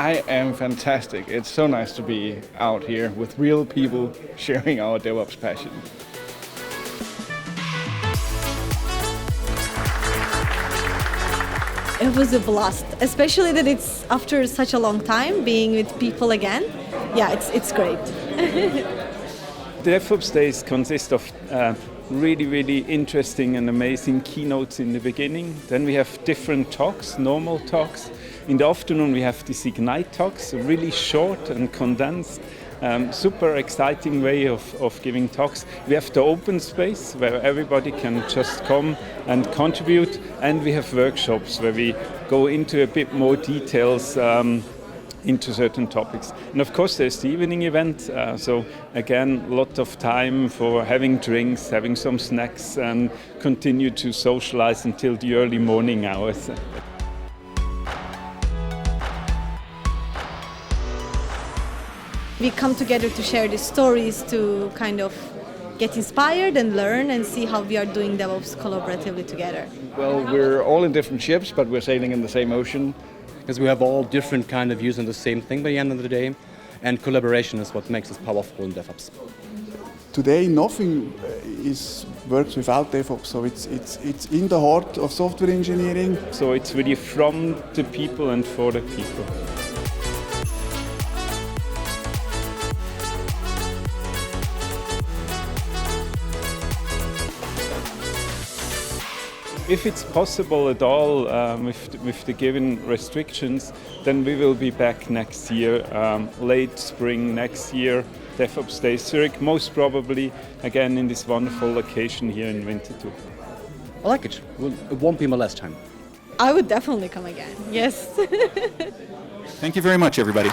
I am fantastic. It's so nice to be out here with real people sharing our DevOps passion. It was a blast, especially that it's after such a long time being with people again. Yeah, it's great. The DevOps days consist of really interesting and amazing keynotes in the beginning. Then we have different talks, normal talks. In the afternoon we have these Ignite talks, really short and condensed. Super exciting way of giving talks. We have the open space where everybody can just come and contribute, and we have workshops where we go into a bit more details into certain topics. And of course there's the evening event, so again a lot of time for having drinks, having some snacks, and continue to socialize until the early morning hours. We come together to share the stories, to kind of get inspired and learn and see how we are doing DevOps collaboratively together. Well, we're all in different ships, but we're sailing in the same ocean. Because we have all different kind of views on the same thing by the end of the day, and collaboration is what makes us powerful in DevOps. Today nothing works without DevOps, so it's in the heart of software engineering. So it's really from the people and for the people. If it's possible at all, with the given restrictions, then we will be back next year, late spring next year, DevOps Day Zurich, most probably again in this wonderful location here in Winterthur. I like it. It won't be my last time. I would definitely come again, yes. Thank you very much, everybody.